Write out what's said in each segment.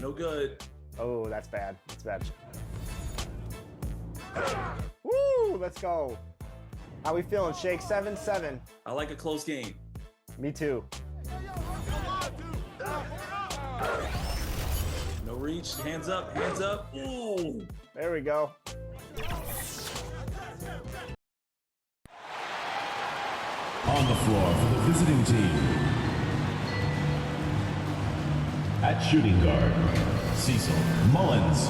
No good. Oh, that's bad. That's bad. Woo! Let's go. How we feeling, Shake? 7-7. I like a close game. Me too. No reach. Hands up. Hands up. Ooh. There we go. On the floor for the visiting team. At shooting guard, Cecil Mullins.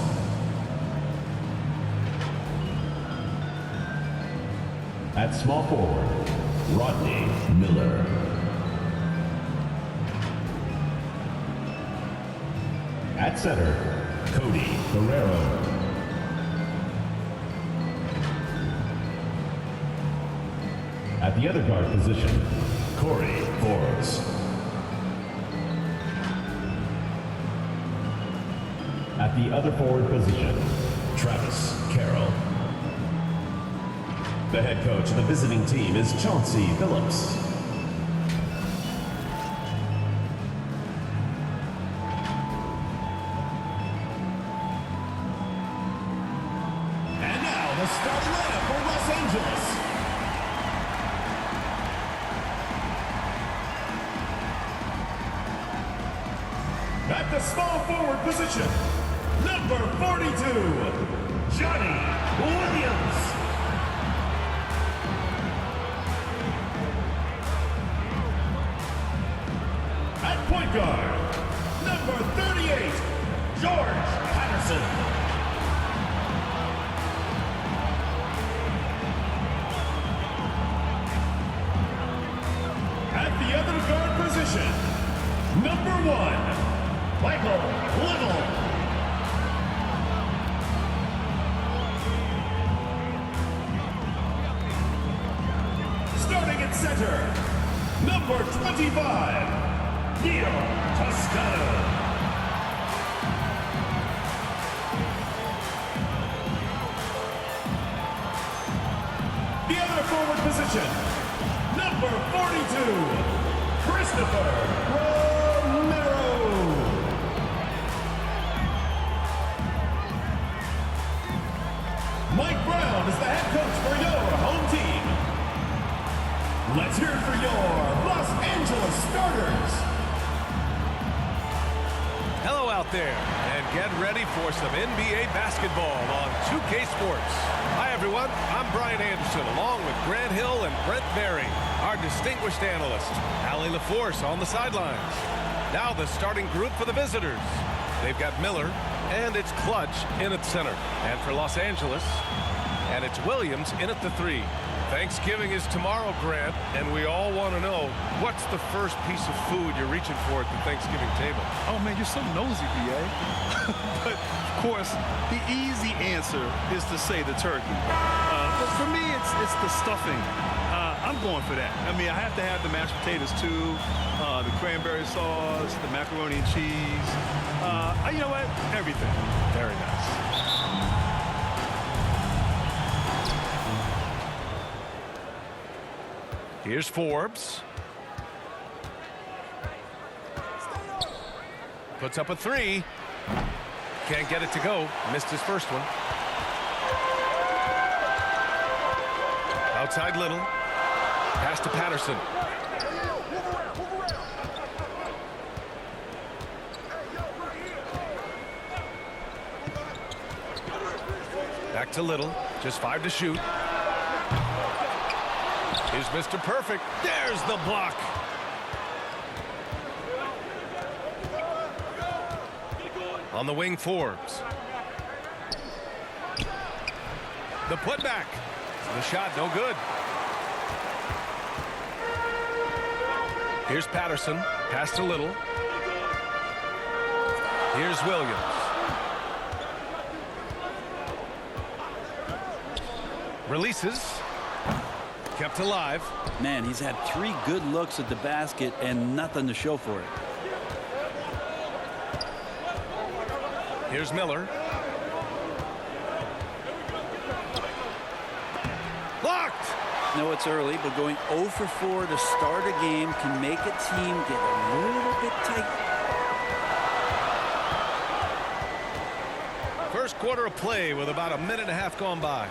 At small forward, Rodney Miller. At center, Cody Guerrero. At the other guard position, Corey Forbes. At the other forward position, Travis Carroll. The head coach of the visiting team is Chauncey Phillips. And now the starting lineup for Los Angeles. At the small forward position, number 42, Johnny Williams. At point guard, number 38, George Patterson. At the other guard position, number 1, Michael Little. Starting at center, number 25, Neil Toscano. The other forward position, number 42, Christopher Romero. Mike Brown is the head coach for your home team. Let's hear it for your Los Angeles starters. Hello out there, and get ready for some NBA basketball on 2K Sports. Hi everyone, I'm Brian Anderson along with Grant Hill and Brent Berry, our distinguished analyst. Allie LaForce on the sidelines. Now the starting group for the visitors. They've got Miller, and it's Clutch in at center. And for Los Angeles, and it's Williams in at the 3. Thanksgiving is tomorrow, Grant, and we all want to know, what's the first piece of food you're reaching for at the Thanksgiving table? Oh, man, you're so nosy, B.A. But, of course, the easy answer is to say the turkey. But for me, it's the stuffing. I'm going for that. I mean, I have to have the mashed potatoes, too, the cranberry sauce, the macaroni and cheese. You know what? Everything. Very nice. Here's Forbes. Puts up a 3. Can't get it to go. Missed his first one. Outside Little. Pass to Patterson. Back to Little. Just 5 to shoot. Here's Mr. Perfect. There's the block. On the wing, Forbes. The putback. The shot, no good. Here's Patterson. Pass to Little. Here's Williams. Releases. Kept alive. Man, he's had 3 good looks at the basket and nothing to show for it. Here's Miller. Blocked! No, it's early, but going 0 for 4 to start a game can make a team get a little bit tight. First quarter of play with about a minute and a half gone by.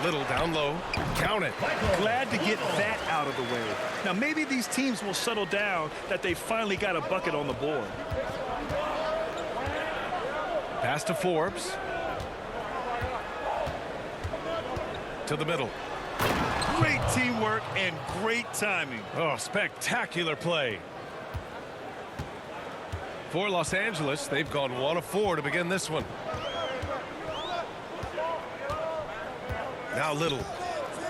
Little down low. Count it. Glad to get that out of the way. Now maybe these teams will settle down that they finally got a bucket on the board. Pass to Forbes. To the middle. Great teamwork and great timing. Oh, spectacular play. For Los Angeles, they've gone 1 of 4 to begin this one. Now Little.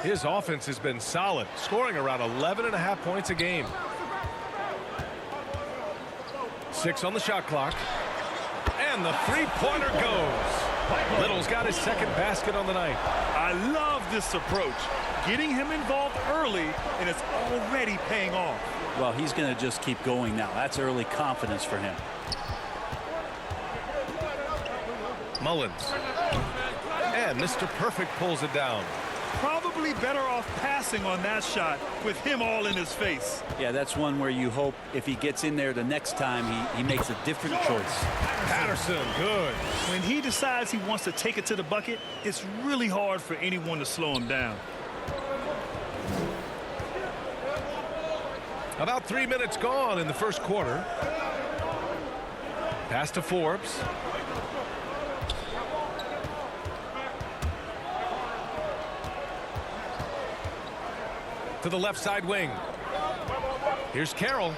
His offense has been solid, scoring around 11.5 points a game. 6 on the shot clock. And the three-pointer goes. Little's got his second basket on the night. I love this approach. Getting him involved early, and it's already paying off. Well, he's going to just keep going now. That's early confidence for him. Mullins. And Mr. Perfect pulls it down. Probably better off passing on that shot with him all in his face. Yeah, that's one where you hope if he gets in there the next time, he makes a different choice. Patterson, good. When he decides he wants to take it to the bucket, it's really hard for anyone to slow him down. About 3 minutes gone in the first quarter. Pass to Forbes. To the left side wing. Here's Carroll.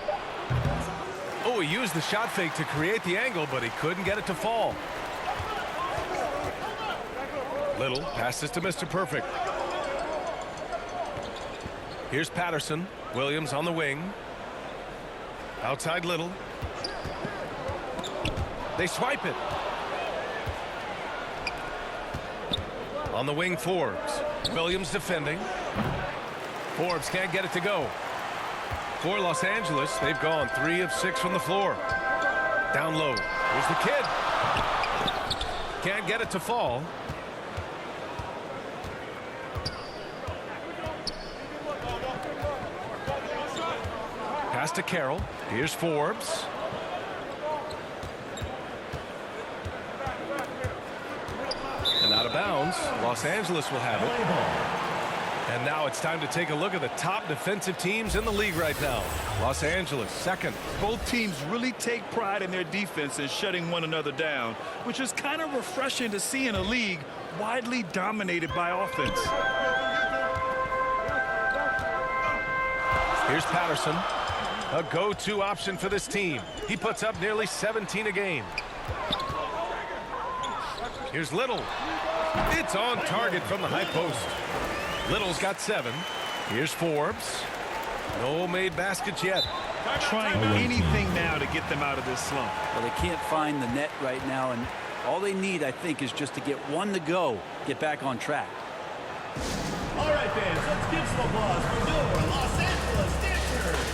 Oh, he used the shot fake to create the angle, but he couldn't get it to fall. Little passes to Mr. Perfect. Here's Patterson. Williams on the wing. Outside Little. They swipe it. On the wing, Forbes. Williams defending. Forbes can't get it to go. For Los Angeles, they've gone 3 of 6 from the floor. Down low. Here's the kid. Can't get it to fall. Pass to Carroll. Here's Forbes. And out of bounds. Los Angeles will have it. And now it's time to take a look at the top defensive teams in the league right now. Los Angeles, second. Both teams really take pride in their defense and shutting one another down, which is kind of refreshing to see in a league widely dominated by offense. Here's Patterson, a go-to option for this team. He puts up nearly 17 a game. Here's Little. It's on target from the high post. Little's got 7. Here's Forbes. No made baskets yet. Trying anything now to get them out of this slump. Well, they can't find the net right now, and all they need, I think, is just to get one to go, get back on track. All right, fans, let's give some applause for your Los Angeles Dancers.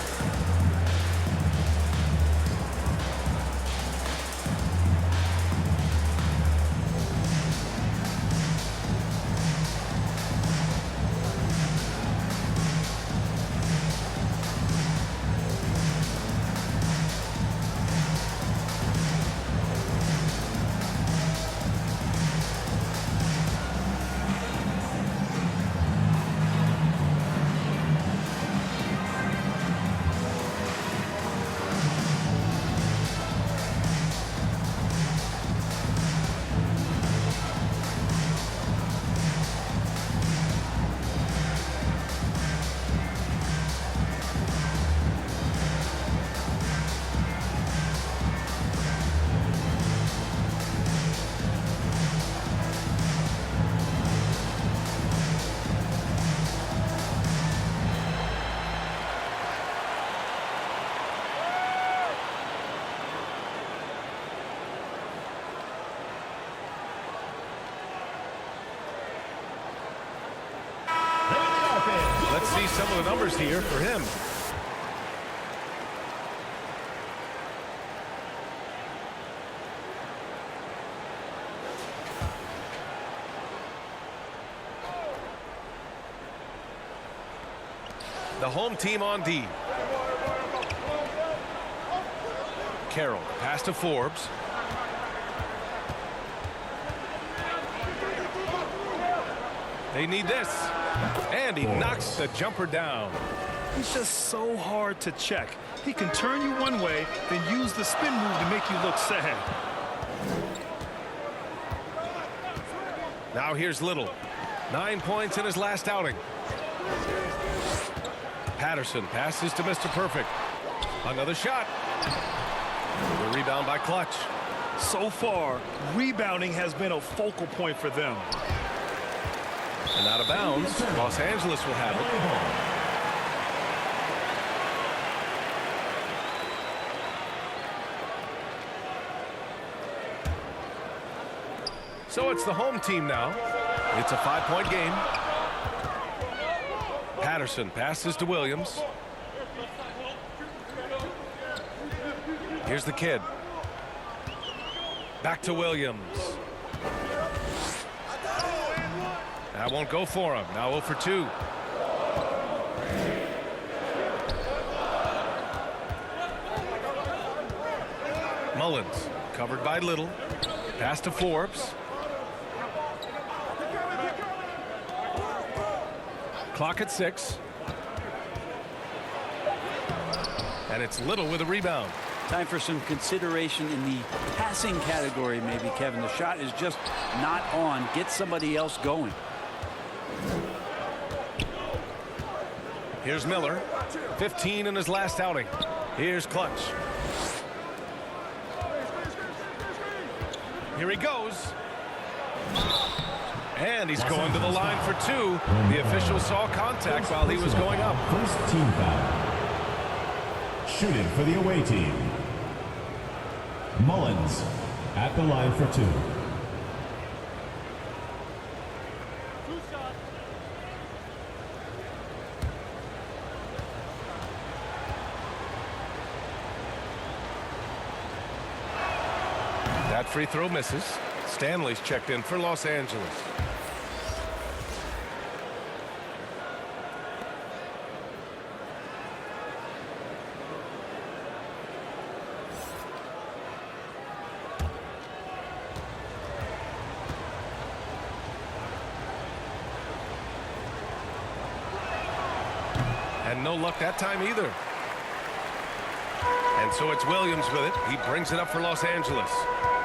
Let's see some of the numbers here for him. The home team on D. Carroll. Pass to Forbes. They need this. And he knocks the jumper down. He's just so hard to check. He can turn you one way, then use the spin move to make you look sad. Now here's Little. 9 points in his last outing. Patterson passes to Mr. Perfect. Another shot. The rebound by Clutch. So far, rebounding has been a focal point for them. And out of bounds, Los Angeles will have it. So it's the home team now. It's a 5-point game. Patterson passes to Williams. Here's the kid. Back to Williams. That won't go for him. Now 0 for 2. Mullins covered by Little. Pass to Forbes. Clock at 6. And it's Little with a rebound. Time for some consideration in the passing category, maybe, Kevin. The shot is just not on. Get somebody else going. Here's Miller. 15 in his last outing. Here's Clutch. Here he goes. And he's going to the line for 2. The official saw contact while he was going up. First team foul. Shooting for the away team. Mullins at the line for 2. That free throw misses. Stanley's checked in for Los Angeles. And no luck that time either. And so it's Williams with it. He brings it up for Los Angeles.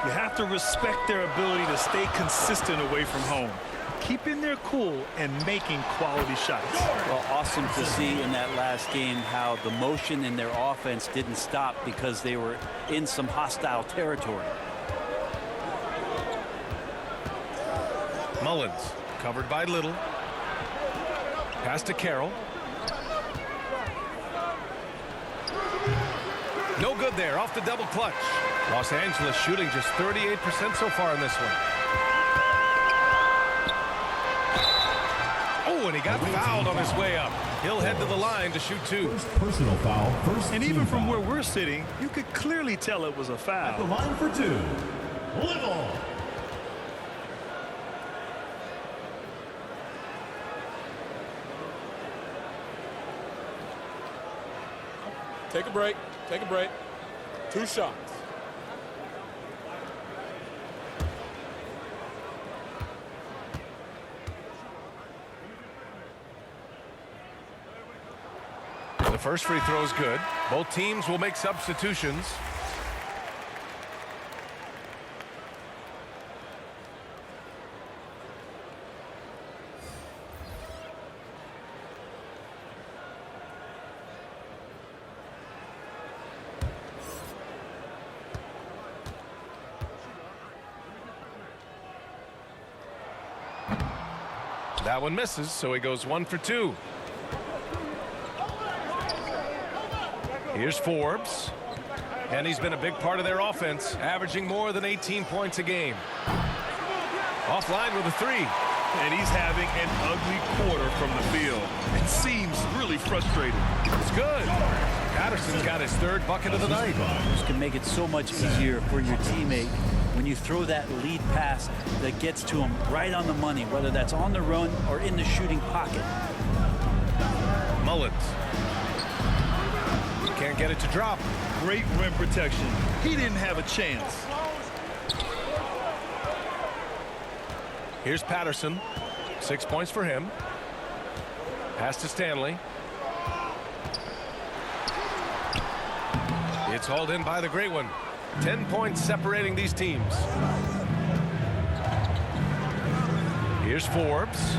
You have to respect their ability to stay consistent away from home, keeping their cool and making quality shots. Well, awesome to see in that last game how the motion in their offense didn't stop because they were in some hostile territory. Mullins covered by Little. Pass to Carroll. No good there, off the double clutch. Los Angeles shooting just 38% so far in this one. Oh, and he got fouled on his way up. He'll head to the line to shoot 2. First personal foul. First And team even from foul. where we're sitting, you could clearly tell it was a At the foul. line for 2. Little. Take a break. Take a break. 2 shots. The first free throw is good. Both teams will make substitutions. That one misses, so he goes 1 for 2. Here's Forbes. And he's been a big part of their offense, averaging more than 18 points a game. Offline with a 3. And he's having an ugly quarter from the field. It seems really frustrating. It's good. Patterson's got his 3rd bucket of the night. This can make it so much easier for your teammate when you throw that lead pass that gets to him right on the money, whether that's on the run or in the shooting pocket. Mullins. Can't Can't get it to drop. Great rim protection. He didn't have a chance. Here's Patterson. 6 points for him. Pass to Stanley. It's hauled in by the great one. 10 points separating these teams. Here's Forbes.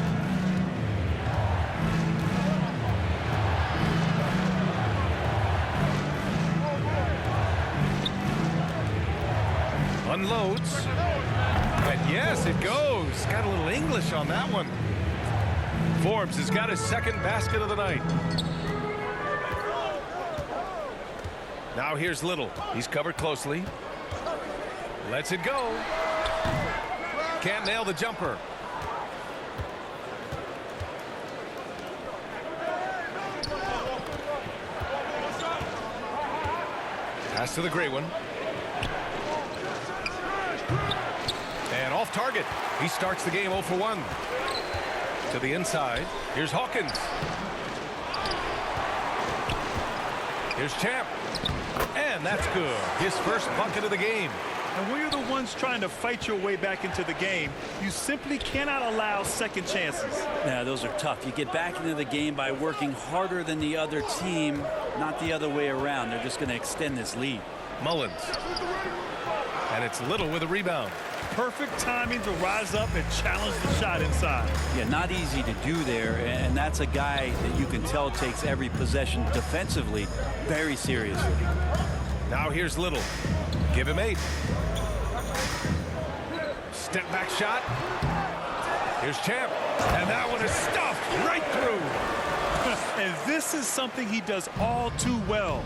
Unloads. And yes, it goes. Got a little English on that one. Forbes has got his second basket of the night. Now here's Little. He's covered closely. Lets it go. Can't nail the jumper. Pass to the great one. And off target. He starts the game 0 for 1. To the inside. Here's Hawkins. Here's Champ. And that's good. His first bucket of the game. And when you're the ones trying to fight your way back into the game, you simply cannot allow second chances. Yeah, those are tough. You get back into the game by working harder than the other team, not the other way around. They're just going to extend this lead. Mullins. And it's Little with a rebound. Perfect timing to rise up and challenge the shot inside. Yeah, not easy to do there, and that's a guy that you can tell takes every possession defensively very seriously. Now here's Little. Give him 8. Step back shot. Here's Champ. And that one is stuffed right through. And this is something he does all too well.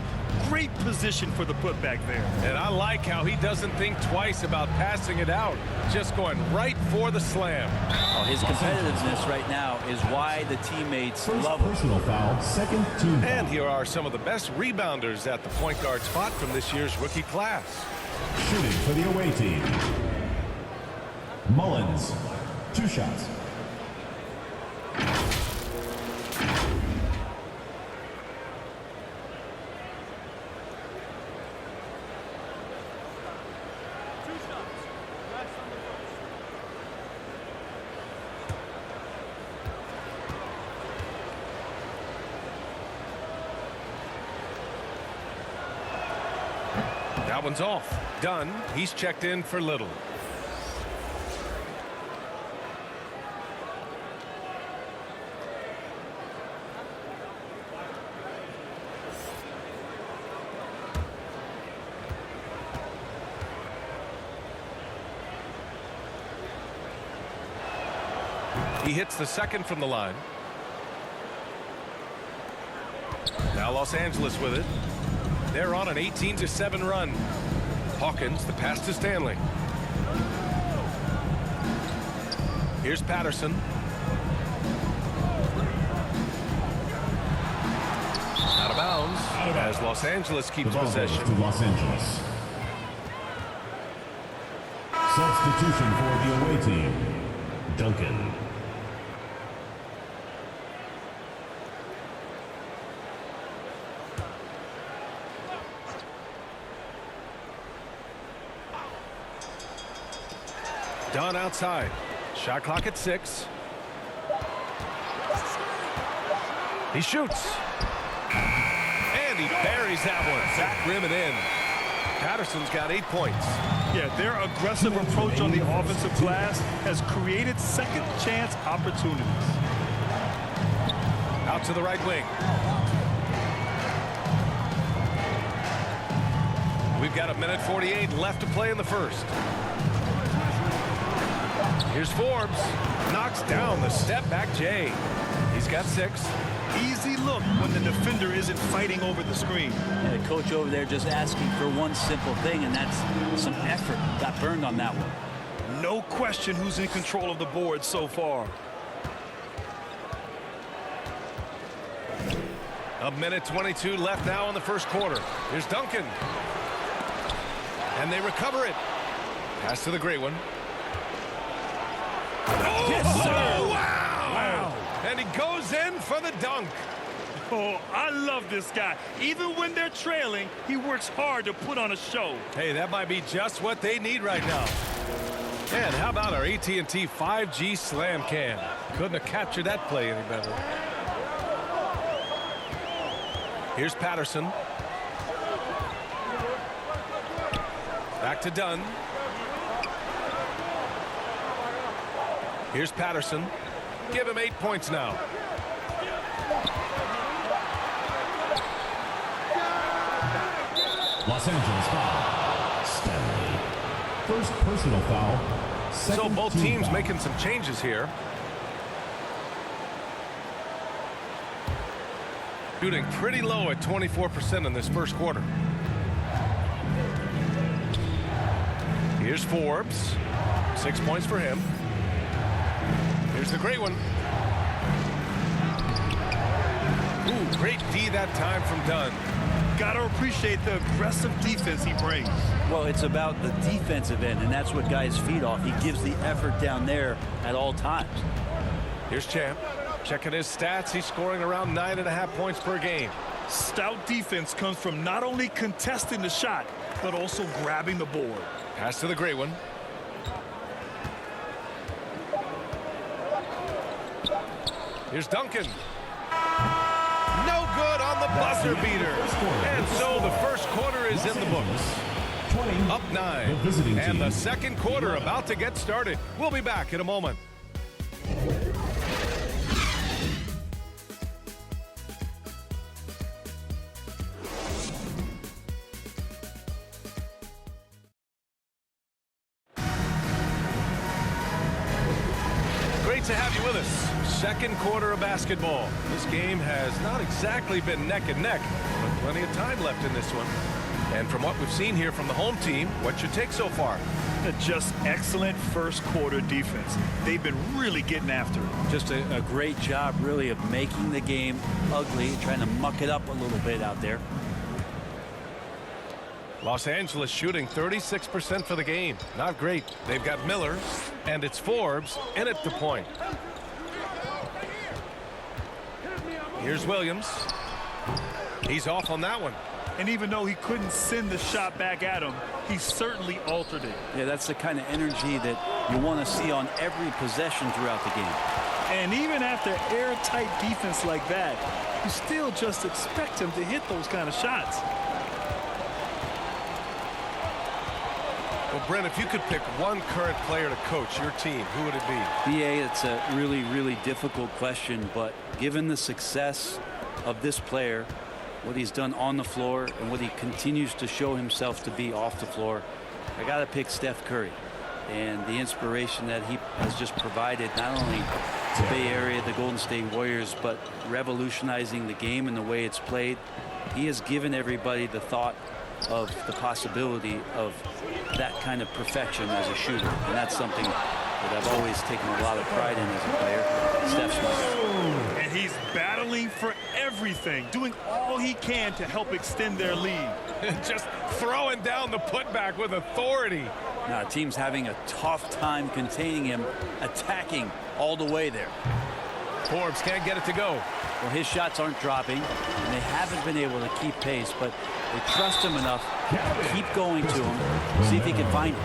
Great position for the putback there. And I like how he doesn't think twice about passing it out. Just going right for the slam. Well, his competitiveness right now is why the teammates love him. Personal foul, second team. And here are some of the best rebounders at the point guard spot from this year's rookie class. Shooting for the away team. Mullins, 2 shots. That one's off. Done. He's checked in for Little. He hits the second from the line. Now Los Angeles with it. They're on an 18-7 run. Hawkins, the pass to Stanley. Here's Patterson. Out of bounds as Los Angeles keeps possession. To Los Angeles. Substitution for the away team. Duncan. Dunn outside. Shot clock at 6. He shoots. And he buries that one. Back rim and in. Patterson's got 8 points. Yeah, their aggressive approach on the offensive glass has created second chance opportunities. Out to the right wing. We've got 1:48 left to play in the first. Here's Forbes. Knocks down the step back J. He's got 6. Easy look when the defender isn't fighting over the screen. And the coach over there just asking for one simple thing, and that's some effort. Got burned on that one. No question who's in control of the board so far. 1:22 left now in the first quarter. Here's Duncan. And they recover it. Pass to the great one. Yes, sir. Oh, wow. And he goes in for the dunk. Oh, I love this guy. Even when they're trailing, he works hard to put on a show. Hey, that might be just what they need right now. And how about our AT&T 5G Slam Cam? Couldn't have captured that play any better. Here's Patterson. Back to Dunn. Here's Patterson. Give him 8 points now. Los Angeles foul. Stanley. First personal foul. So both teams making some changes here. Shooting pretty low at 24% in this first quarter. Here's Forbes. 6 points for him. Here's the great one. Ooh, great D that time from Dunn. Gotta appreciate the aggressive defense he brings. Well, it's about the defensive end, and that's what guys feed off. He gives the effort down there at all times. Here's Champ. Checking his stats. He's scoring around 9.5 points per game. Stout defense comes from not only contesting the shot, but also grabbing the board. Pass to the great one. Here's Duncan. No good on the buzzer beater. And so the first quarter is in the books. Up 9. And the second quarter about to get started. We'll be back in a moment. Great to have you with us. Second quarter of basketball. This game has not exactly been neck and neck, but plenty of time left in this one. And from what we've seen here from the home team, what's your take so far? Just excellent first quarter defense. They've been really getting after it. Just a great job, really, of making the game ugly, trying to muck it up a little bit out there. Los Angeles shooting 36% for the game. Not great. They've got Miller, and it's Forbes in at the point. Here's Williams. He's off on that one. And even though he couldn't send the shot back at him, he certainly altered it. Yeah, that's the kind of energy that you want to see on every possession throughout the game. And even after airtight defense like that, you still just expect him to hit those kind of shots. Well, Brent, if you could pick one current player to coach your team, who would it be? BA, it's a really, really difficult question, but given the success of this player, what he's done on the floor and what he continues to show himself to be off the floor, I got to pick Steph Curry. And the inspiration that he has just provided, not only the Bay Area, the Golden State Warriors, but revolutionizing the game and the way it's played. He has given everybody the thought of the possibility of that kind of perfection as a shooter, and that's something that I've always taken a lot of pride in as a player. Steph's my guy. And he's battling for everything, doing all he can to help extend their lead. Just throwing down the putback with authority. Now, team's having a tough time containing him, attacking all the way there. Forbes can't get it to go. Well, his shots aren't dropping, and they haven't been able to keep pace, but they trust him enough to keep going to him, see if he can find it.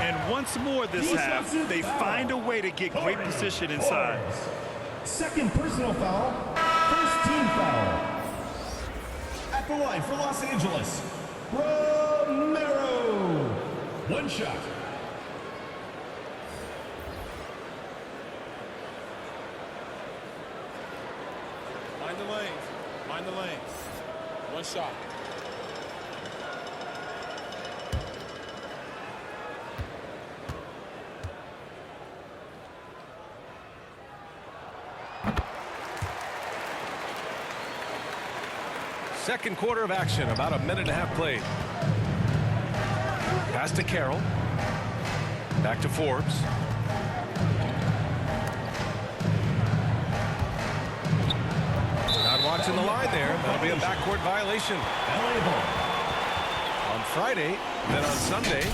And once more this half, they find a way to get great position inside. Second personal foul. First team foul. At the line for Los Angeles, Romero. One shot. Mind the lanes. Mind the lanes. One shot. Second quarter of action, about a minute and a half played. Pass to Carroll. Back to Forbes. Not watching the line there. That'll be a backcourt violation. On Friday, then on Sunday.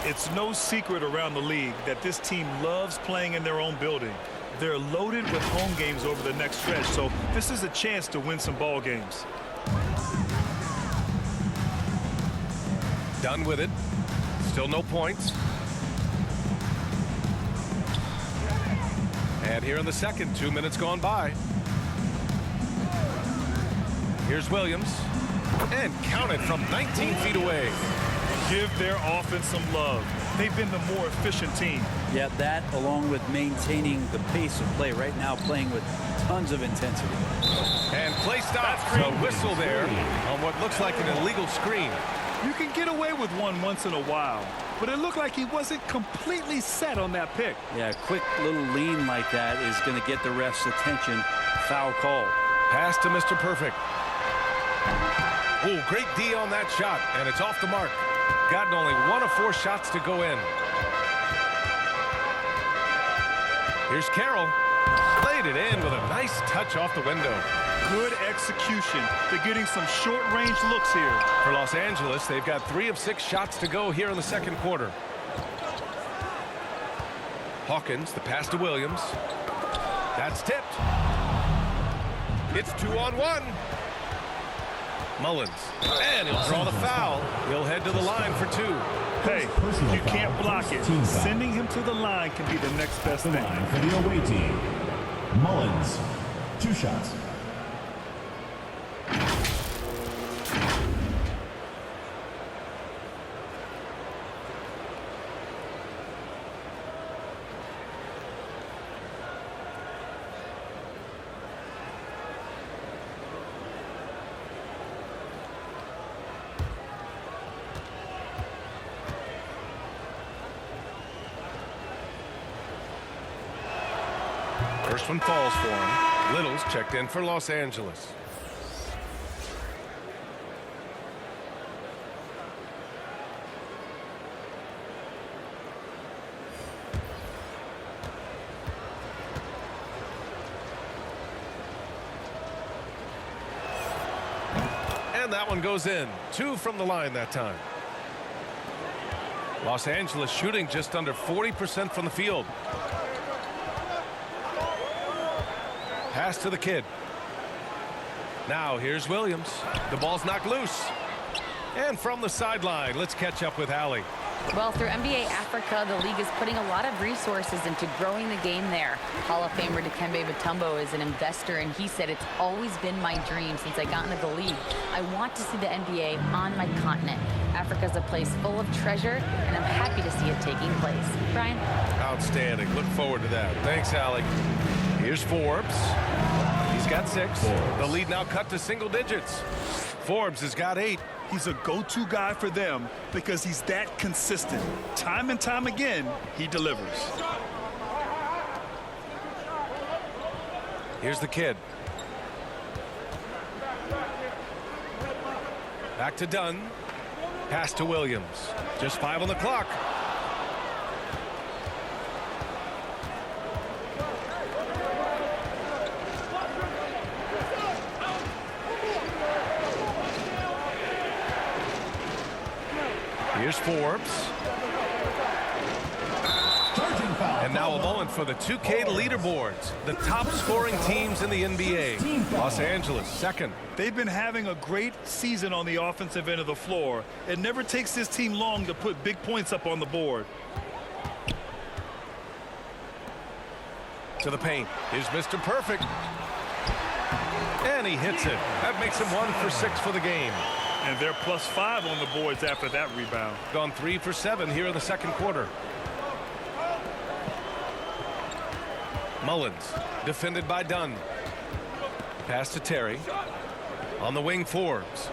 It's no secret around the league that this team loves playing in their own building. They're loaded with home games over the next stretch, so this is a chance to win some ball games. Done with it. Still no points. And here in the second, 2 minutes gone by. Here's Williams. And counted from 19 feet away. Give their offense some love. They've been the more efficient team. Yeah, that along with maintaining the pace of play right now, playing with tons of intensity. And play stops. A whistle there on what looks like an illegal screen. You can get away with one once in a while, but it looked like he wasn't completely set on that pick. Yeah, a quick little lean like that is going to get the ref's attention. Foul call. Pass to Mr. Perfect. Oh, great D on that shot, and it's off the mark. Gotten only 1 of 4 shots to go in. Here's Carroll. Laid it in with a nice touch off the window. Good execution. They're getting some short-range looks here. For Los Angeles, they've got 3 of 6 shots to go here in the second quarter. Hawkins, the pass to Williams. That's tipped. It's 2-on-1. Mullins, and he'll draw the foul. He'll head to the line for 2. Hey, if you can't block it, sending him to the line can be the next best thing. Line for the away team. Mullins, 2 shots. First one falls for him. Little's checked in for Los Angeles. And that one goes in. 2 from the line that time. Los Angeles shooting just under 40% from the field. Pass to the kid. Now here's Williams. The ball's knocked loose. And from the sideline, let's catch up with Allie. Well, through NBA Africa, the league is putting a lot of resources into growing the game there. Hall of Famer Dikembe Mutombo is an investor, and he said, "It's always been my dream since I got into the league. I want to see the NBA on my continent. Africa's a place full of treasure, and I'm happy to see it taking place." Brian? Outstanding. Look forward to that. Thanks, Allie. Here's Forbes. He's got 6. The lead now cut to single digits. Forbes has got 8. He's a go-to guy for them because he's that consistent. Time and time again, he delivers. Here's the kid. Back to Dunn. Pass to Williams. Just 5 on the clock. Here's Forbes. And now a moment for the 2K leaderboards. The top scoring teams in the NBA. Los Angeles, second. They've been having a great season on the offensive end of the floor. It never takes this team long to put big points up on the board. To the paint. Here's Mr. Perfect. And he hits it. That makes him 1 for 6 for the game. And they're +5 on the boards after that rebound. Gone 3 for 7 here in the second quarter. Mullins, defended by Dunn. Pass to Terry. On the wing, Forbes.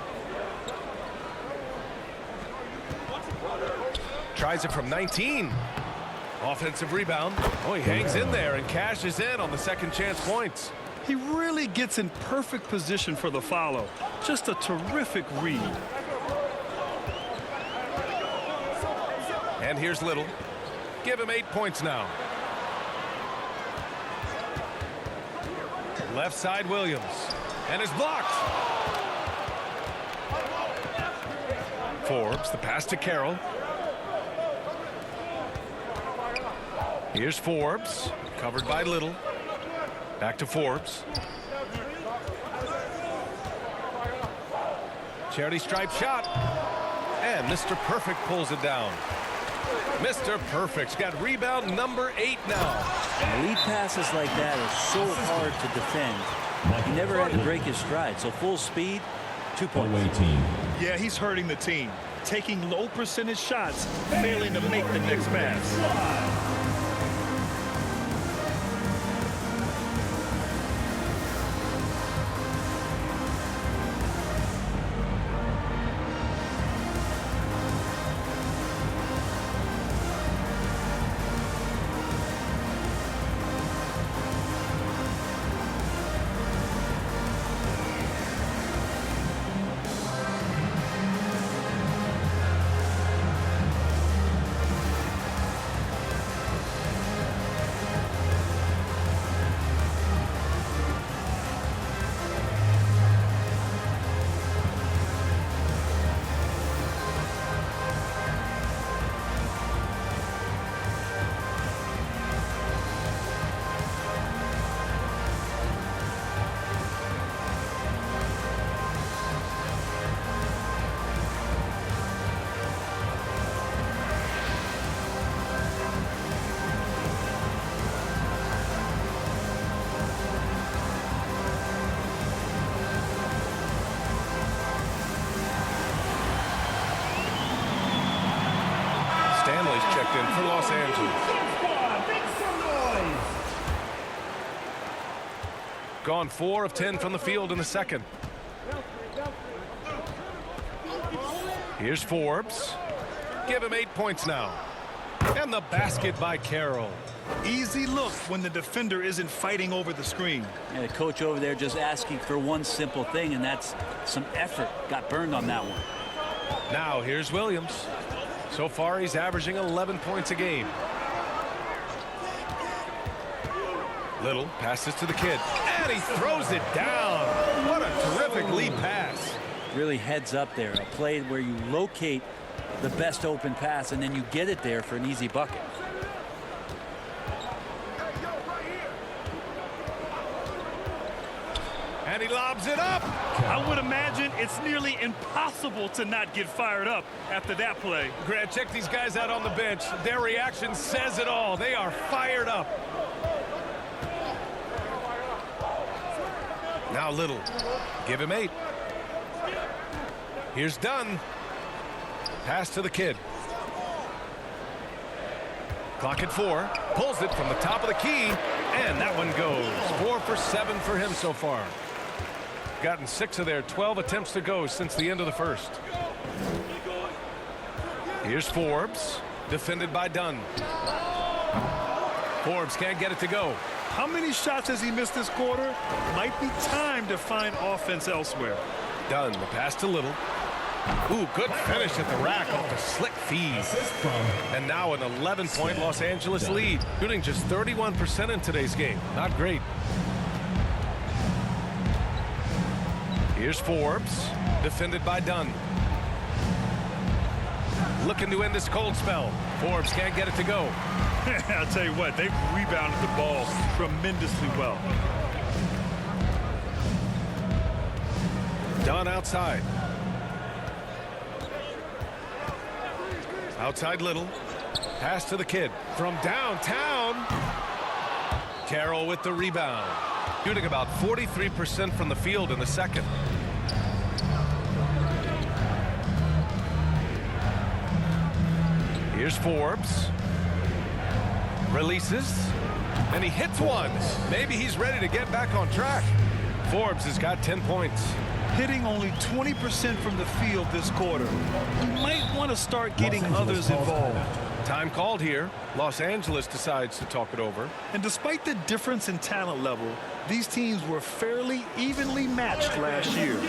Tries it from 19. Offensive rebound. Oh, he hangs in there and cashes in on the second chance points. He really gets in perfect position for the follow. Just a terrific read. And here's Little. Give him 8 points now. Left side, Williams. And is blocked. Forbes, the pass to Carroll. Here's Forbes, covered by Little. Back to Forbes. Charity stripe shot. And Mr. Perfect pulls it down. Mr. Perfect's got rebound number 8 now. Lead passes like that are so hard to defend. He never had to break his stride, so full speed, 2 points. Yeah, he's hurting the team. Taking low percentage shots, failing to make the next pass. Stanley's checked in for Los Angeles. Gone 4 of 10 from the field in the second. Here's Forbes. Give him 8 points now. And the basket by Carroll. Easy look when the defender isn't fighting over the screen. And the coach over there just asking for one simple thing, and that's some effort. Got burned on that one. Now here's Williams. So far he's averaging 11 points a game. Little passes to the kid, and he throws it down. What a terrific lead pass. Really heads up there. A play where you locate the best open pass, and then you get it there for an easy bucket. And he lobs it up. I would imagine it's nearly impossible to not get fired up after that play. Grant, check these guys out on the bench. Their reaction says it all. They are fired up. Now Little. Give him 8. Here's Dunn. Pass to the kid. Clock at 4. Pulls it from the top of the key. And that one goes. 4 for 7 for him so far. Gotten 6 of their 12 attempts to go since the end of the first. Here's Forbes. Defended by Dunn. Forbes can't get it to go. How many shots has he missed this quarter? Might be time to find offense elsewhere. Dunn, the pass to Little. Ooh, good finish at the rack off a slick feed. And now an 11-point Los Angeles lead. Shooting just 31% in today's game. Not great. Here's Forbes. Defended by Dunn. Looking to end this cold spell. Forbes can't get it to go. I'll tell you what, they've rebounded the ball tremendously well. Dunn outside. Outside Little. Pass to the kid from downtown. Carroll with the rebound. Shooting about 43% from the field in the second. Here's Forbes. Releases. And he hits one. Maybe he's ready to get back on track. Forbes has got 10 points. Hitting only 20% from the field this quarter. You might want to start getting others involved. Time called here. Los Angeles decides to talk it over. And despite the difference in talent level, these teams were fairly evenly matched last year.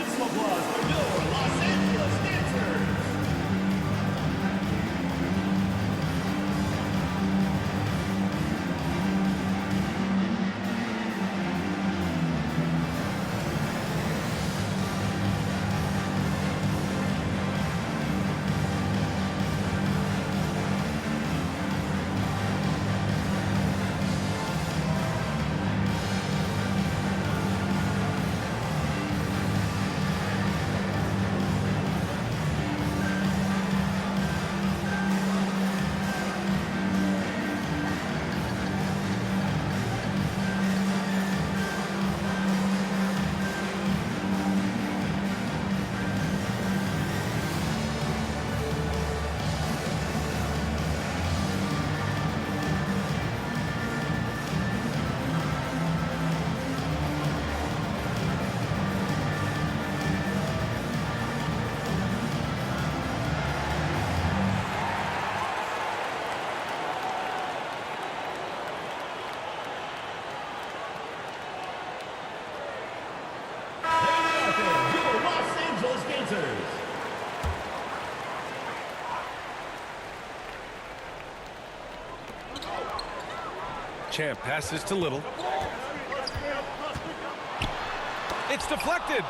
Champ passes to Little. It's deflected.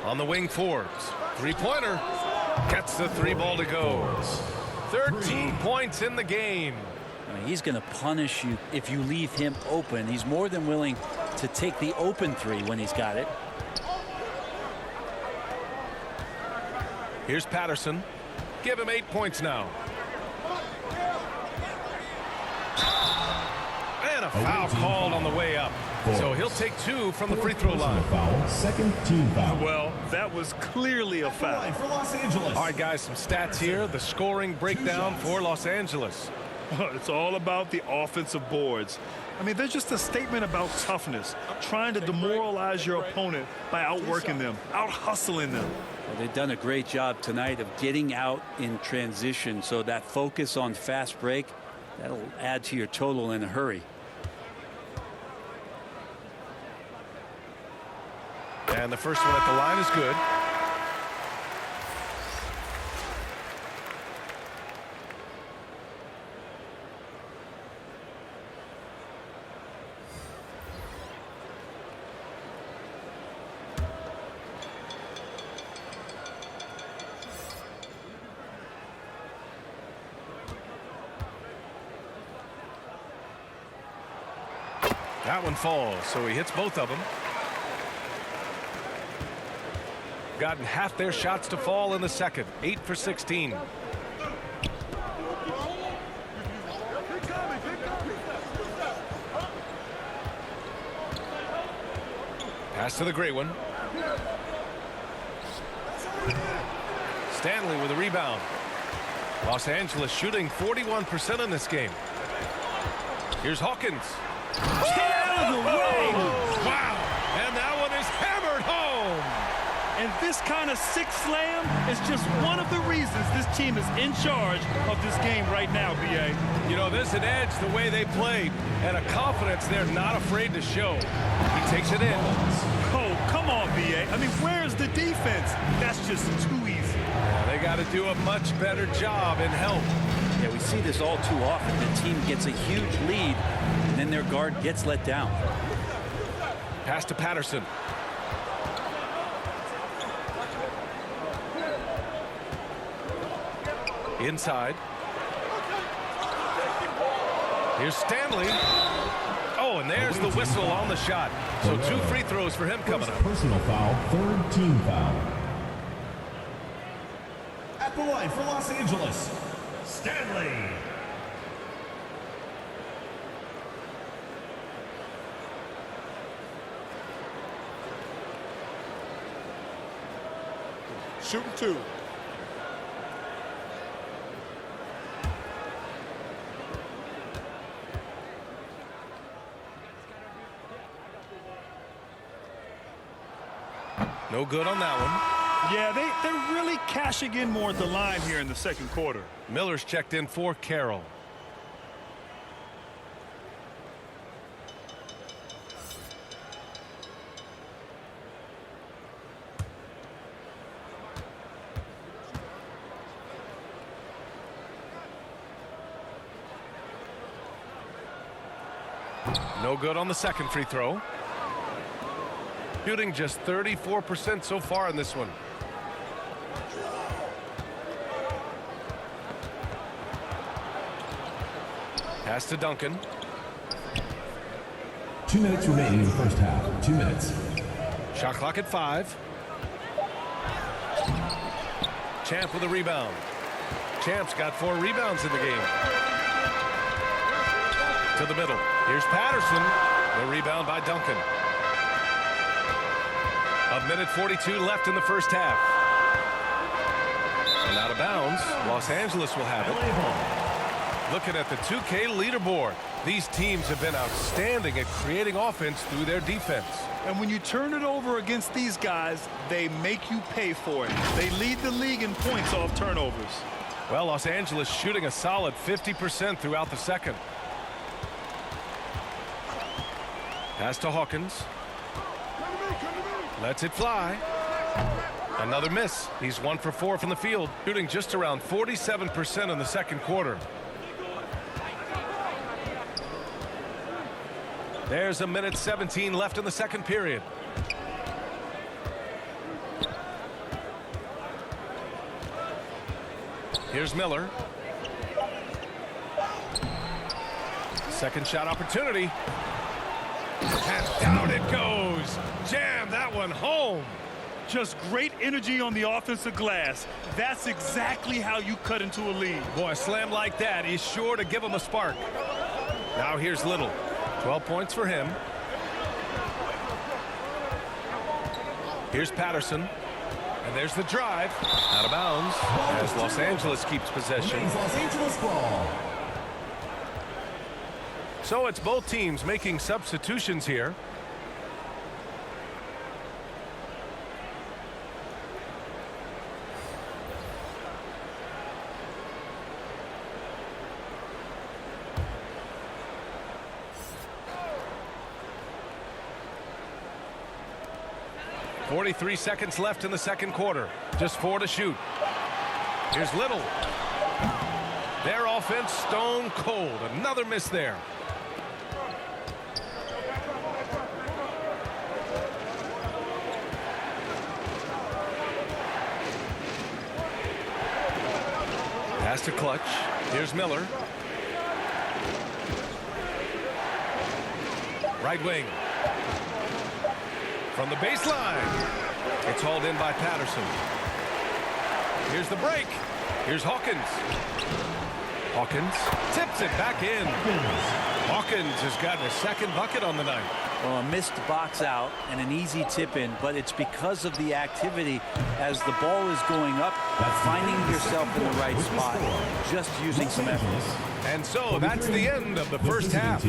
On the wing, Forbes. Three-pointer. Gets the three ball to go. 13 points in the game. I mean, he's going to punish you if you leave him open. He's more than willing to take the open three when he's got it. Here's Patterson. Give him 8 points now. And a foul called on the way up. So he'll take 2 from the free throw line. Foul, second team foul. Well, that was clearly a foul. For Los Angeles. All right, guys, some stats here. The scoring breakdown for Los Angeles. It's all about the offensive boards. I mean, they're just a statement about toughness, trying to demoralize your opponent by outworking them, out-hustling them. Well, they've done a great job tonight of getting out in transition, so that focus on fast break, that'll add to your total in a hurry. And the first one at the line is good. That one falls, so he hits both of them. Gotten half their shots to fall in the second. 8 for 16. Pass to the gray one. Stanley with a rebound. Los Angeles shooting 41% in this game. Here's Hawkins. Wow! And that one is hammered home. And this kind of sick slam is just one of the reasons this team is in charge of this game right now, B.A. You know, there's an edge the way they played and a confidence they're not afraid to show. He takes it in. Oh, come on, B.A. I mean, where's the defense? That's just too easy. Yeah, they got to do a much better job in help. Yeah, we see this all too often. The team gets a huge lead, and then their guard gets let down. Pass to Patterson. Inside. Here's Stanley. Oh, and there's the whistle on the shot. So 2 free throws for him coming up. Personal foul, third team foul. At the line for Los Angeles, Stanley. Shooting 2. No good on that one. Yeah, they're really cashing in more at the line here in the second quarter. Miller's checked in for Carroll. No good on the second free throw. Shooting just 34% so far in this one. Pass to Duncan. 2 minutes remaining in the first half. 2 minutes. Shot clock at 5. Champ with a rebound. Champ's got 4 rebounds in the game. To the middle. Here's Patterson. The rebound by Duncan. 1:42 left in the first half. And out of bounds, Los Angeles will have it. Looking at the 2K leaderboard, these teams have been outstanding at creating offense through their defense. And when you turn it over against these guys, they make you pay for it. They lead the league in points off turnovers. Well, Los Angeles shooting a solid 50% throughout the second. Pass to Hawkins. Lets it fly. Another miss. He's 1 for 4 from the field, shooting just around 47% in the second quarter. There's a minute 17 left in the second period. Here's Miller. Second shot opportunity. And down it goes. Jam that one home. Just great energy on the offensive glass. That's exactly how you cut into a lead. Boy, a slam like that is sure to give him a spark. Now here's Little. 12 points for him. Here's Patterson. And there's the drive. Out of bounds as Los Angeles keeps possession. Los Angeles ball. So it's both teams making substitutions here. .43 seconds left in the second quarter. Just 4 to shoot. Here's Little. Their offense stone cold. Another miss there. Pass to Clutch. Here's Miller. Right wing. From the baseline. It's hauled in by Patterson. Here's the break. Here's Hawkins. Hawkins tips it back in. Hawkins has gotten a second bucket on the night. Well, a missed box out and an easy tip in, but it's because of the activity as the ball is going up, finding yourself in the right spot, just using some effort. And so that's the end of the first half.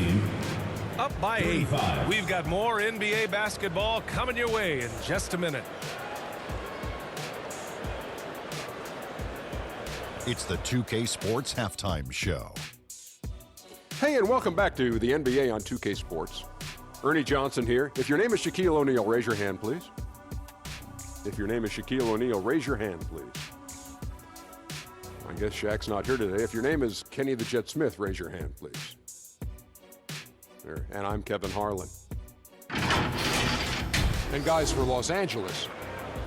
Up by 8. We've got more NBA basketball coming your way in just a minute. It's the 2K Sports Halftime Show. Hey, and welcome back to the NBA on 2K Sports. Ernie Johnson here. If your name is Shaquille O'Neal, raise your hand, please. If your name is Shaquille O'Neal, raise your hand, please. I guess Shaq's not here today. If your name is Kenny the Jet Smith, raise your hand, please. There. And I'm Kevin Harlan. And guys, for Los Angeles.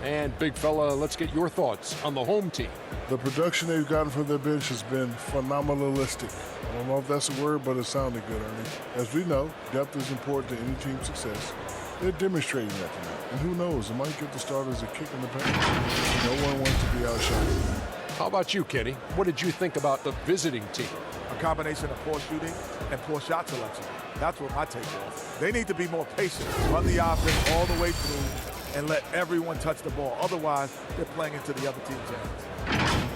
And big fella, let's get your thoughts on the home team. The production they've gotten from their bench has been phenomenalistic. I don't know if that's a word, but it sounded good, Ernie. As we know, depth is important to any team's success. They're demonstrating that tonight. And who knows, it might give the starters a kick in the pants. No one wants to be outshined. How about you, Kenny? What did you think about the visiting team? A combination of poor shooting and poor shot selection. That's what my take was. They need to be more patient, run the offense all the way through, and let everyone touch the ball. Otherwise, they're playing into the other team's hands.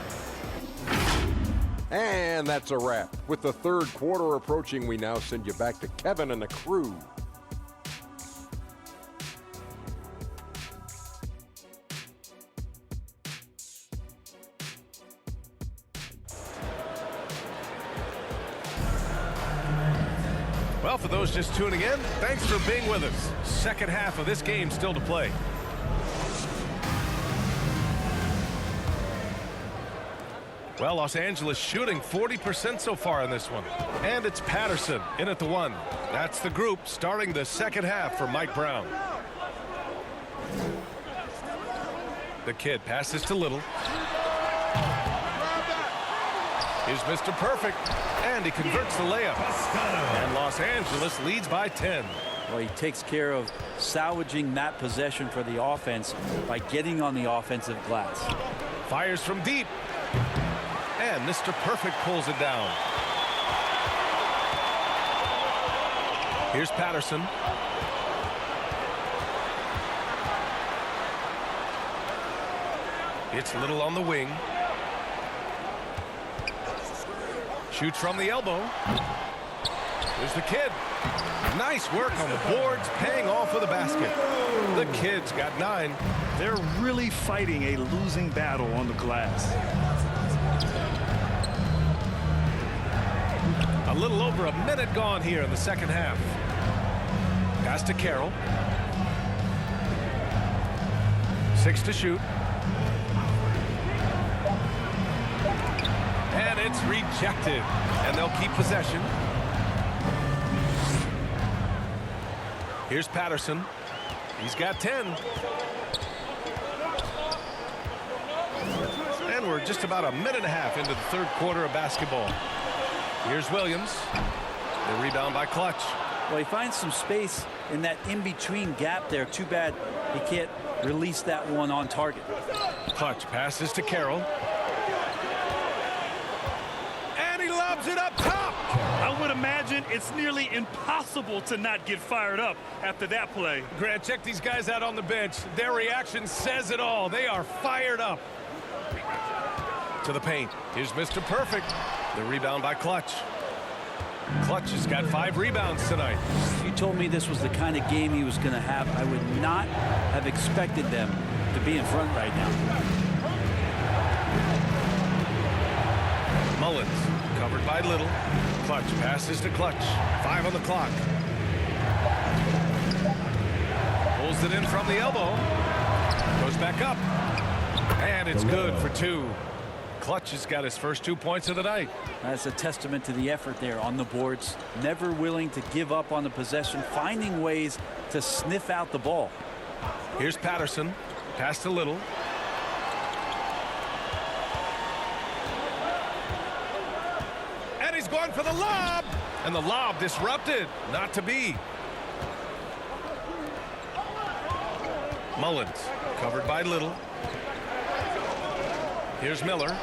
And that's a wrap. With the third quarter approaching, we now send you back to Kevin and the crew. Well, for those just tuning in, thanks for being with us. Second half of this game still to play. Well, Los Angeles shooting 40% so far in this one. And it's Patterson in at the 1. That's the group starting the second half for Mike Brown. The kid passes to Little. Here's Mr. Perfect. And he converts the layup. And Los Angeles leads by 10. Well, he takes care of salvaging that possession for the offense by getting on the offensive glass. Fires from deep. And Mr. Perfect pulls it down. Here's Patterson. It's Little on the wing. Shoots from the elbow. There's the kid. Nice work on the boards, paying off with a basket. The kid's got 9. They're really fighting a losing battle on the glass. A little over a minute gone here in the second half. Pass to Carroll. 6 to shoot. And it's rejected. And they'll keep possession. Here's Patterson. He's got 10. And we're just about a minute and a half into the third quarter of basketball. Here's Williams. The rebound by Clutch. Well, he finds some space in that in-between gap there. Too bad he can't release that one on target. Clutch passes to Carroll. And he lobs it up top. I would imagine it's nearly impossible to not get fired up after that play. Grant, check these guys out on the bench. Their reaction says it all. They are fired up. To the paint. Here's Mr. Perfect. The rebound by Clutch. Clutch has got 5 rebounds tonight. If you told me this was the kind of game he was going to have, I would not have expected them to be in front right now. Mullins covered by Little. Clutch passes to Clutch. 5 on the clock. Pulls it in from the elbow. Goes back up. And it's good for 2. Clutch has got his first 2 points of the night. That's a testament to the effort there on the boards. Never willing to give up on the possession, finding ways to sniff out the ball. Here's Patterson. Pass to Little. And he's going for the lob. And the lob disrupted. Not to be. Mullins covered by Little. Here's Miller.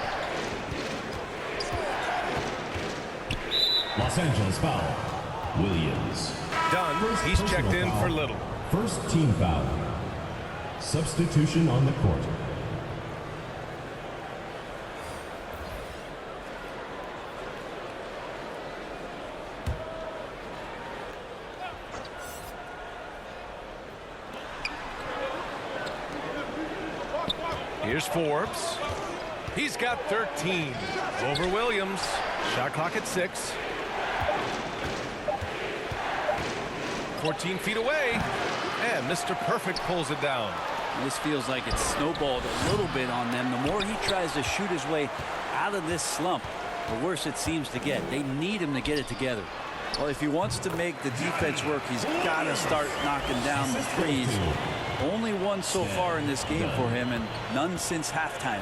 Los Angeles foul. Williams. Done. He's checked in for Little. First team foul. Substitution on the court. Here's Forbes. He's got 13 over Williams. Shot clock at 6. 14 feet away. And Mr. Perfect pulls it down. This feels like it's snowballed a little bit on them. The more he tries to shoot his way out of this slump, the worse it seems to get. They need him to get it together. Well, if he wants to make the defense work, he's got to start knocking down the threes. Only one so far in this game for him, and none since halftime.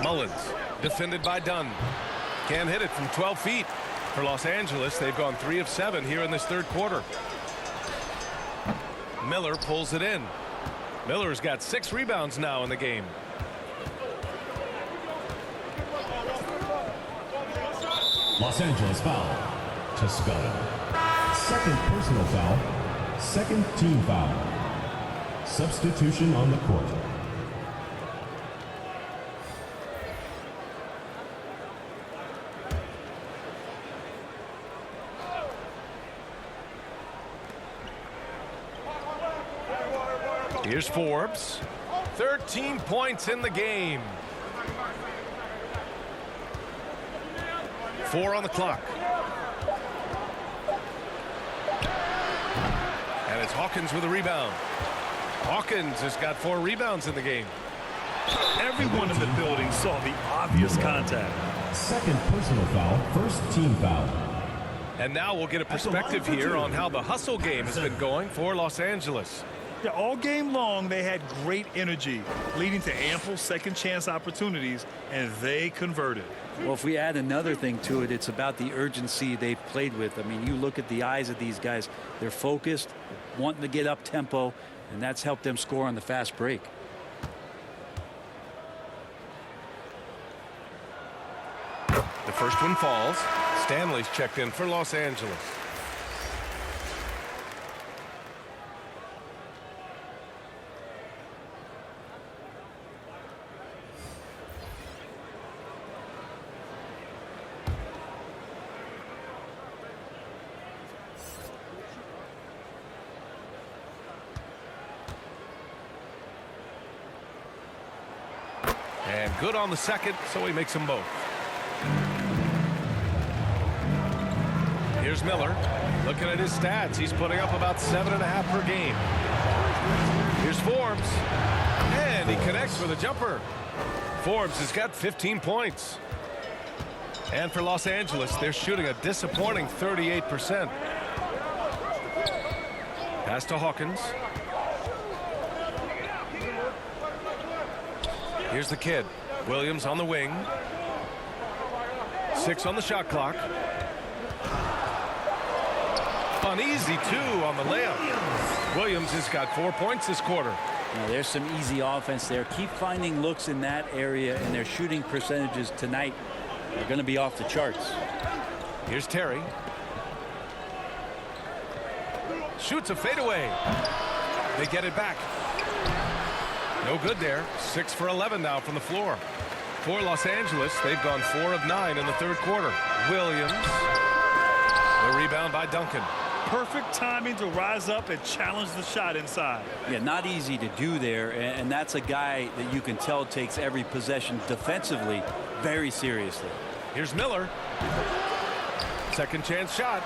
Mullins, defended by Dunn. Can't hit it from 12 feet. For Los Angeles, they've gone 3 of 7 here in this third quarter. Miller pulls it in. Miller's got 6 rebounds now in the game. Los Angeles foul. Toscano. Second personal foul. Second team foul. Substitution on the court. Here's Forbes. 13 points in the game. 4 on the clock. And it's Hawkins with a rebound. Hawkins has got 4 rebounds in the game. Everyone in the building saw the obvious contact. Second personal foul. First team foul. And now we'll get a perspective here on how the hustle game has been going for Los Angeles. Yeah, all game long, they had great energy, leading to ample second chance opportunities, and they converted. Well, if we add another thing to it, it's about the urgency they've played with. I mean, you look at the eyes of these guys. They're focused, wanting to get up tempo, and that's helped them score on the fast break. The first one falls. Stanley's checked in for Los Angeles. And good on the second, so he makes them both. Here's Miller. Looking at his stats, he's putting up about 7.5 per game. Here's Forbes. And he connects with a jumper. Forbes has got 15 points. And for Los Angeles, they're shooting a disappointing 38%. Pass to Hawkins. Here's the kid. Williams on the wing. 6 on the shot clock. Uneasy 2 on the layup. Williams has got 4 points this quarter. Now, there's some easy offense there. Keep finding looks in that area, and their shooting percentages tonight are going to be off the charts. Here's Terry. Shoots a fadeaway. They get it back. No good there. 6 for 11 now from the floor. For Los Angeles, they've gone 4 of 9 in the third quarter. Williams. The rebound by Duncan. Perfect timing to rise up and challenge the shot inside. Yeah, not easy to do there, and that's a guy that you can tell takes every possession defensively very seriously. Here's Miller. Second chance shot.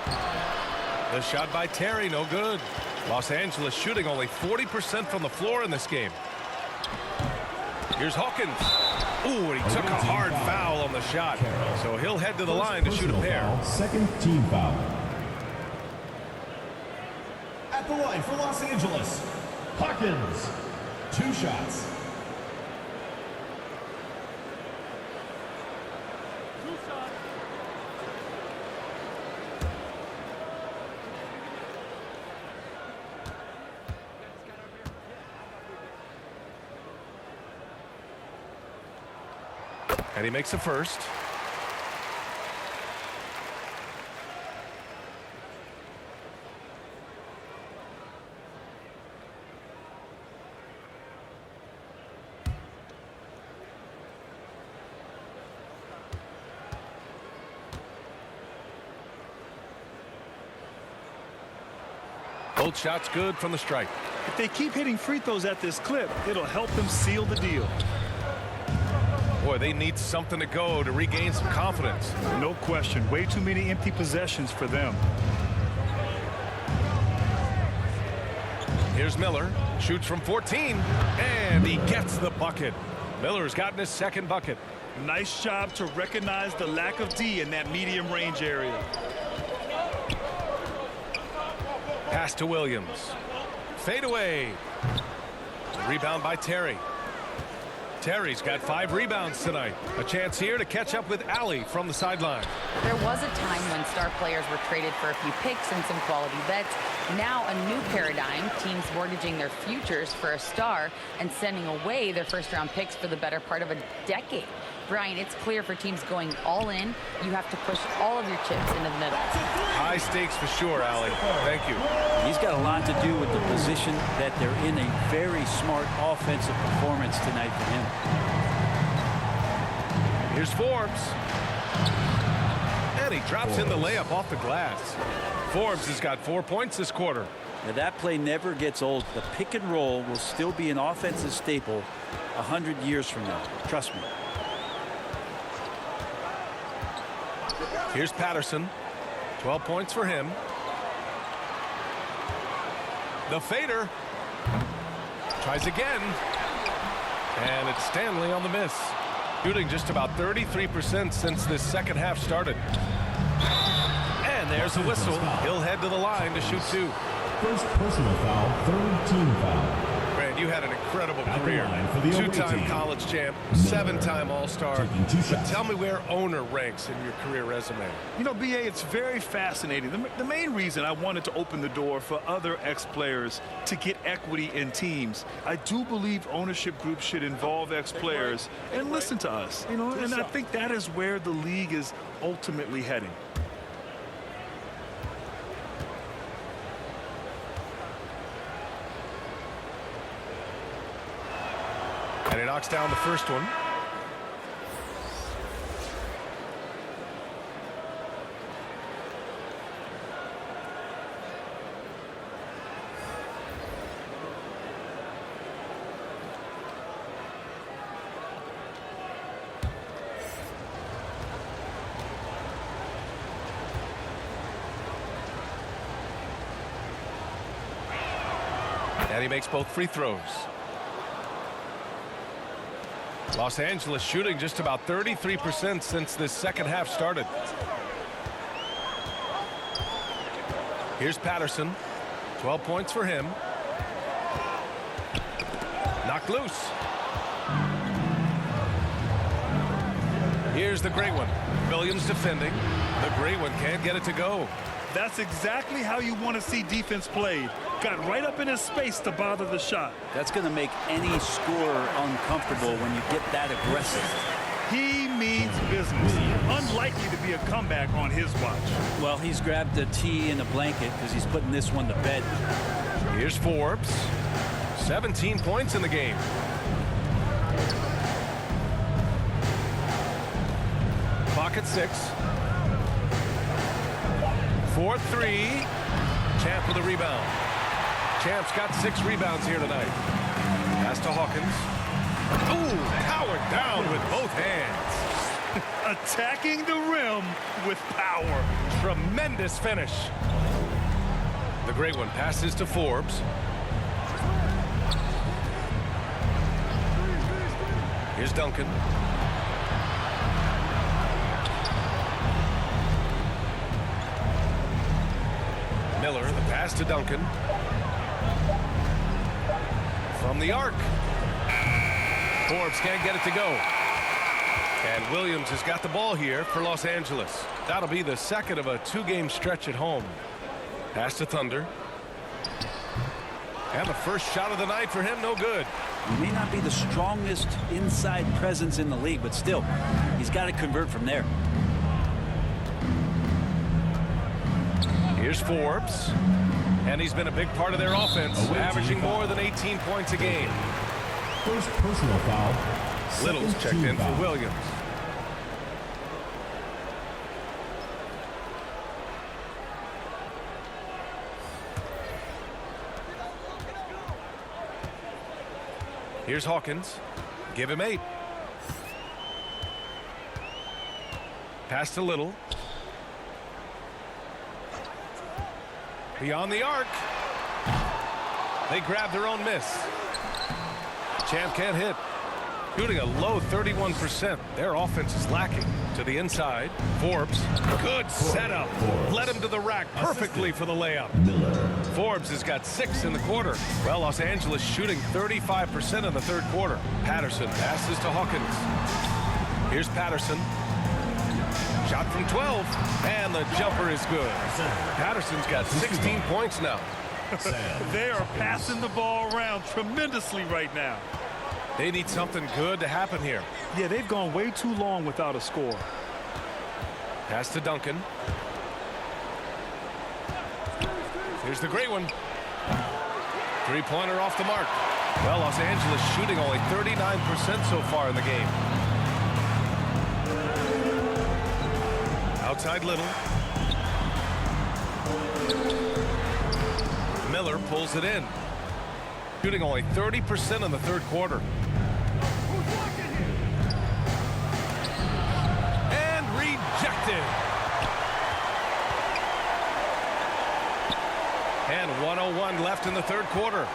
The shot by Terry, no good. Los Angeles shooting only 40% from the floor in this game. Here's Hawkins. Ooh, and he took a hard foul on the shot. So he'll head to the line to shoot a pair. Second team foul. At the line for Los Angeles, Hawkins. 2 shots. And he makes the first. Both shots good from the stripe. If they keep hitting free throws at this clip, it'll help them seal the deal. Boy, they need something to go to regain some confidence. No question. Way too many empty possessions for them. Here's Miller. Shoots from 14. And he gets the bucket. Miller's gotten his second bucket. Nice job to recognize the lack of D in that medium range area. Pass to Williams. Fade away. Rebound by Terry. Terry's got 5 rebounds tonight. A chance here to catch up with Allie from the sideline. There was a time when star players were traded for a few picks and some quality bets. Now a new paradigm, teams mortgaging their futures for a star and sending away their first-round picks for the better part of a decade. Brian, it's clear for teams going all in, you have to push all of your chips into the middle. High stakes for sure, Allie. Thank you. He's got a lot to do with the position that they're in. A very smart offensive performance tonight for him. Here's Forbes. And he drops in the layup off the glass. Forbes has got 4 points this quarter. Now that play never gets old. The pick and roll will still be an offensive staple 100 years from now. Trust me. Here's Patterson. 12 points for him. The fader. Tries again. And it's Stanley on the miss. Shooting just about 33% since this second half started. And there's the whistle. He'll head to the line to shoot 2. First personal foul, third team foul. Brand, you had an incredible career. 2-time college champ, 7-time All-Star. But tell me where owner ranks in your career resume. You know, BA, it's very fascinating. The main reason I wanted to open the door for other ex-players to get equity in teams. I do believe ownership groups should involve ex-players and listen to us. You know, and I think that is where the league is ultimately heading. And he knocks down the first one. And he makes both free throws. Los Angeles shooting just about 33% since this second half started. Here's Patterson. 12 points for him. Knocked loose. Here's the great one. Williams defending. The great one can't get it to go. That's exactly how you want to see defense played. Got right up in his space to bother the shot. That's going to make any scorer uncomfortable when you get that aggressive. He means business. Unlikely to be a comeback on his watch. Well, he's grabbed a tee and a blanket because he's putting this one to bed. Here's Forbes. 17 points in the game. Clock at 6. 4-3. Champ with a rebound. Champ's got 6 rebounds here tonight. Pass to Hawkins. Ooh, powered down with both hands. Attacking the rim with power. Tremendous finish. The great one passes to Forbes. Here's Duncan. Miller, the pass to Duncan. From the arc. Forbes can't get it to go. And Williams has got the ball here for Los Angeles. That'll be the second of a 2-game stretch at home. Pass to Thunder. And the first shot of the night for him, no good. He may not be the strongest inside presence in the league, but still, he's got to convert from there. Here's Forbes. And he's been a big part of their offense, averaging more than 18 points a game. First personal foul. Little's checked in for Williams. Here's Hawkins. Give him 8. Pass to Little. Beyond the arc. They grab their own miss. Champ can't hit. Shooting a low 31%. Their offense is lacking. To the inside. Forbes. Good setup. Led him to the rack perfectly for the layup. Forbes has got 6 in the quarter. Well, Los Angeles shooting 35% in the third quarter. Patterson passes to Hawkins. Here's Patterson. Shot from 12. And the jumper is good. Patterson's got 16 points now. They are passing the ball around tremendously right now. They need something good to happen here. Yeah, they've gone way too long without a score. Pass to Duncan. Here's the great one. 3-pointer off the mark. Well, Los Angeles shooting only 39% so far in the game. Outside Little. Miller pulls it in. Shooting only 30% in the third quarter. And rejected. And 1:01 left in the third quarter.